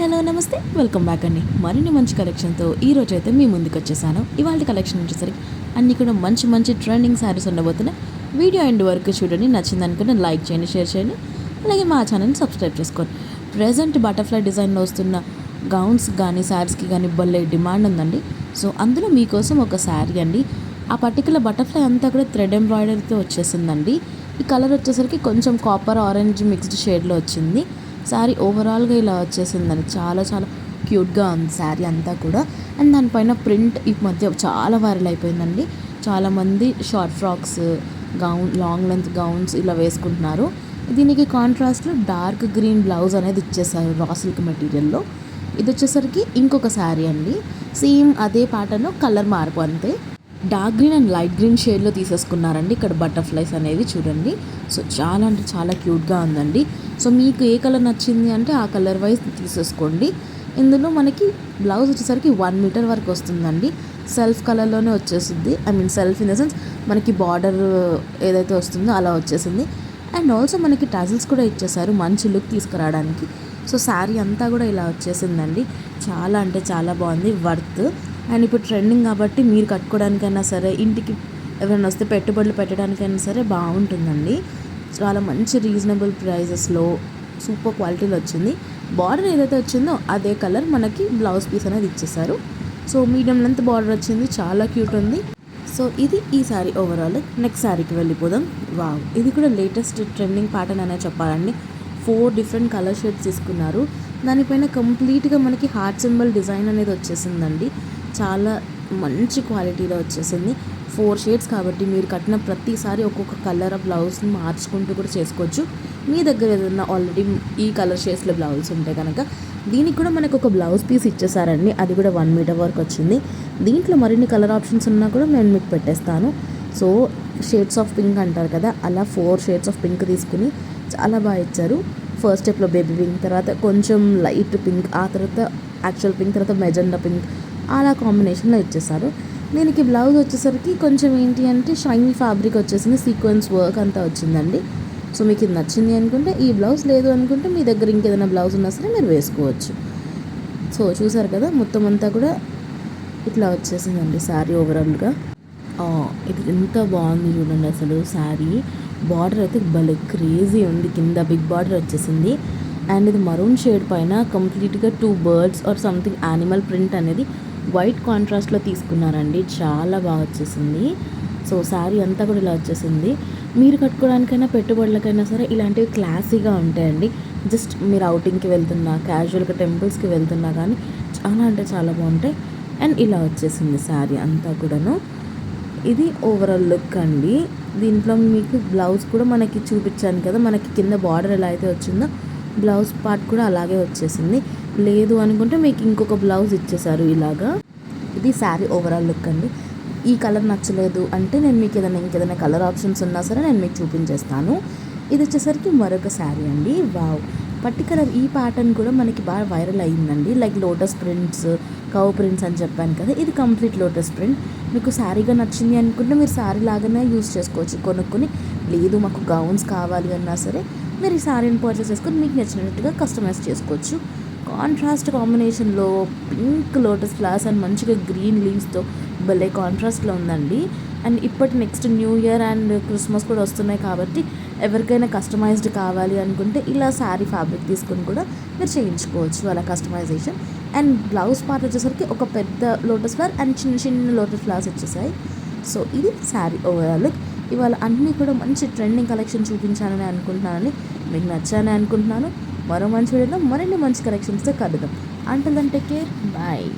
Hello నమస్తే welcome back అండి. మరిన్ని మంచి కలెక్షన్తో ఈరోజు అయితే మీ ముందుకు వచ్చేసాను. ఇవాళ కలెక్షన్ వచ్చేసరికి అన్నీ కూడా మంచి మంచి ట్రెండింగ్ శారీస్ ఉండబోతున్నాయి. వీడియో ఎండ్ వరకు చూడండి. నచ్చింది అనుకుని లైక్ చేయండి, షేర్ చేయండి, అలాగే మా ఛానల్ని సబ్స్క్రైబ్ చేసుకోండి. ప్రజెంట్ బటర్ఫ్లై డిజైన్లో వస్తున్న గౌన్స్ కానీ శారీస్కి కానీ భలే డిమాండ్ ఉందండి. సో అందులో మీకోసం ఒక శారీ అండి. ఆ పర్టికులర్ బటర్ఫ్లై అంతా కూడా థ్రెడ్ ఎంబ్రాయిడరీతో వచ్చేసిందండి. ఈ కలర్ వచ్చేసరికి కొంచెం కాపర్ ఆరెంజ్ మిక్స్డ్ షేడ్లో వచ్చింది. శారీ ఓవరాల్గా ఇలా వచ్చేసిందని చాలా చాలా క్యూట్గా ఉంది శారీ అంతా కూడా. అండ్ దానిపైన ప్రింట్ ఈ మధ్య చాలా వైరల్ అయిపోయిందండి. చాలామంది short frocks, long length gowns ఇలా వేసుకుంటున్నారు. దీనికి కాంట్రాస్ట్లో డార్క్ గ్రీన్ బ్లౌజ్ అనేది ఇచ్చేసారు రా సిల్క్ మెటీరియల్లో. ఇది వచ్చేసరికి ఇంకొక శారీ అండి. సేమ్ అదే ప్యాటర్న్, కలర్ మార్పు అంతే. Dark green and light green షేడ్లో తీసేసుకున్నారండి ఇక్కడ బటర్ఫ్లైస్ అనేవి చూడండి. సో చాలా అంటే చాలా క్యూట్గా ఉందండి. సో మీకు ఏ కలర్ నచ్చింది అంటే ఆ కలర్ వైజ్ తీసేసుకోండి. ఇందులో మనకి బ్లౌజ్ వచ్చేసరికి 1 మీటర్ వరకు వస్తుందండి. సెల్ఫ్ కలర్లోనే వచ్చేసింది. సెల్ఫ్ ఇన్ ద సెన్స్ మనకి బార్డర్ ఏదైతే వస్తుందో అలా వచ్చేసింది. అండ్ ఆల్సో మనకి టజిల్స్ కూడా ఇచ్చేసారు మంచి లుక్ తీసుకురావడానికి. సో శారీ అంతా కూడా ఇలా వచ్చేసిందండి. చాలా అంటే చాలా బాగుంది, వర్త్. అండ్ ఇప్పుడు ట్రెండింగ్ కాబట్టి మీరు కట్టుకోవడానికైనా సరే, ఇంటికి ఎవరైనా వస్తే పెట్టుబడులు పెట్టడానికైనా సరే బాగుంటుందండి. చాలా మంచి రీజనబుల్ ప్రైజెస్లో సూపర్ క్వాలిటీలో వచ్చింది. బార్డర్ ఏదైతే వచ్చిందో అదే కలర్ మనకి బ్లౌజ్ పీస్ అనేది ఇచ్చేసారు. సో మీడియం లెంత్ బార్డర్ వచ్చింది, చాలా క్యూట్ ఉంది. సో ఇది ఈ శారీ ఓవరాల్. నెక్స్ట్ శారీకి వెళ్ళిపోదాం. వావ్, ఇది కూడా లేటెస్ట్ ట్రెండింగ్ ప్యాటర్న్ అనే చెప్పాలండి. 4 డిఫరెంట్ కలర్ షేడ్స్ తీసుకున్నారు. దానిపైన కంప్లీట్గా మనకి హార్ట్ సింబల్ డిజైన్ అనేది వచ్చేసిందండి. చాలా మంచి క్వాలిటీలో వచ్చేసింది. 4 షేడ్స్ కాబట్టి మీరు కట్టిన ప్రతిసారి ఒక్కొక్క కలర్ బ్లౌజ్ని మార్చుకుంటూ కూడా చేసుకోవచ్చు. మీ దగ్గర ఏదైనా ఆల్రెడీ ఈ కలర్ షేడ్స్లో బ్లౌజ్ ఉంటే కనుక దీనికి కూడా మనకు ఒక బ్లౌజ్ పీస్ ఇచ్చేసారండి. అది కూడా 1 మీటర్ వరకు వచ్చింది. దీంట్లో మరిన్ని కలర్ ఆప్షన్స్ ఉన్నా కూడా నేను మీకు పెట్టేస్తాను. సో షేడ్స్ ఆఫ్ పింక్ అంటారు కదా, అలా 4 షేడ్స్ ఆఫ్ పింక్ తీసుకుని చాలా బాగా ఇచ్చారు. ఫస్ట్ స్టెప్లో బేబీ పింక్, తర్వాత కొంచెం లైట్ పింక్, ఆ తర్వాత యాక్చువల్ పింక్, తర్వాత మెజెండా పింక్, అలా కాంబినేషన్లో ఇచ్చేసారు. దీనికి బ్లౌజ్ వచ్చేసరికి కొంచెం ఏంటి అంటే షైనీ ఫ్యాబ్రిక్ వచ్చేసింది, సీక్వెన్స్ వర్క్ అంతా వచ్చిందండి. సో మీకు ఇది నచ్చింది అనుకుంటే ఈ బ్లౌజ్, లేదు అనుకుంటే మీ దగ్గర ఇంకేదైనా బ్లౌజ్ ఉన్నా సరే మీరు వేసుకోవచ్చు. సో చూసారు కదా, మొత్తం అంతా కూడా ఇట్లా వచ్చేసిందండి శారీ ఓవరాల్గా. ఇది ఎంత బాగుంది చూడండి అసలు శారీ. బార్డర్ అయితే భలే క్రేజీ ఉంది, కింద బిగ్ బార్డర్ వచ్చేసింది. అండ్ ఇది మరూన్ షేడ్ పైన కంప్లీట్గా 2 birds or something animal print అనేది వైట్ కాంట్రాస్ట్లో తీసుకున్నారండి. చాలా బాగా వచ్చేసింది. సో శారీ అంతా కూడా ఇలా వచ్చేసింది. మీరు కట్టుకోవడానికైనా పెట్టుబడులకైనా సరే ఇలాంటివి క్లాసీగా ఉంటాయండి. జస్ట్ మీరు అవుటింగ్కి వెళ్తున్నా, క్యాజువల్గా టెంపుల్స్కి వెళ్తున్నా కానీ చాలా అంటే చాలా బాగుంటాయి. అండ్ ఇలా వచ్చేసింది శారీ అంతా కూడాను. ఇది ఓవరాల్ లుక్ అండి. దీంట్లో మీకు బ్లౌజ్ కూడా మనకి చూపించాను కదా, మనకి కింద బార్డర్ ఎలా అయితే వచ్చిందో బ్లౌజ్ పార్ట్ కూడా అలాగే వచ్చేసింది. లేదు అనుకుంటే మీకు ఇంకొక బ్లౌజ్ ఇచ్చేసారు ఇలాగా. ఇది శారీ ఓవరాల్ లుక్ అండి. ఈ కలర్ నచ్చలేదు అంటే నేను మీకు ఇంకేదైనా కలర్ ఆప్షన్స్ ఉన్నా సరే నేను మీకు చూపించేస్తాను. ఇది వచ్చేసరికి మరొక శారీ అండి. వావ్, పర్టికులర్ ఈ ప్యాటర్న్ కూడా మనకి బాగా వైరల్ అయ్యిందండి. లైక్ లోటస్ ప్రింట్స్, కవ్ ప్రింట్స్ అని చెప్పాను కదా, ఇది కంప్లీట్ లోటస్ ప్రింట్. మీకు శారీగా నచ్చింది అనుకుంటే మీరు శారీ లాగానే యూజ్ చేసుకోవచ్చు కొనుక్కొని. లేదు మాకు గౌన్స్ కావాలి అన్నా సరే మీరు ఈ శారీని పర్చేస్ చేసుకొని మీకు నచ్చినట్టుగా కస్టమైజ్ చేసుకోవచ్చు. కాంట్రాస్ట్ కాంబినేషన్లో పింక్ లోటస్ ఫ్లవర్స్ అండ్ మంచిగా గ్రీన్ లీవ్స్తో భలే కాంట్రాస్ట్లో ఉందండి. అండ్ ఇప్పటి next new year and Christmas కూడా వస్తున్నాయి కాబట్టి ఎవరికైనా కస్టమైజ్డ్ కావాలి అనుకుంటే ఇలా శారీ ఫ్యాబ్రిక్ తీసుకొని కూడా మీరు చేయించుకోవచ్చు అలా కస్టమైజేషన్. అండ్ బ్లౌజ్ పార్ట్ వచ్చేసరికి ఒక పెద్ద లోటస్ ఫ్లవర్ అండ్ చిన్న చిన్న లోటస్ ఫ్లవర్స్ వచ్చేసాయి. సో ఇది శారీ ఓవరాల్. ఇవాళ అన్నీ కూడా మంచి ట్రెండింగ్ కలెక్షన్ చూపించానని అనుకుంటున్నానని, మీకు నచ్చానని అనుకుంటున్నాను. మరో మంచి వీడియోలో మరిన్ని మంచి కలెక్షన్స్తో కలుద్దాం. Until then take care, bye.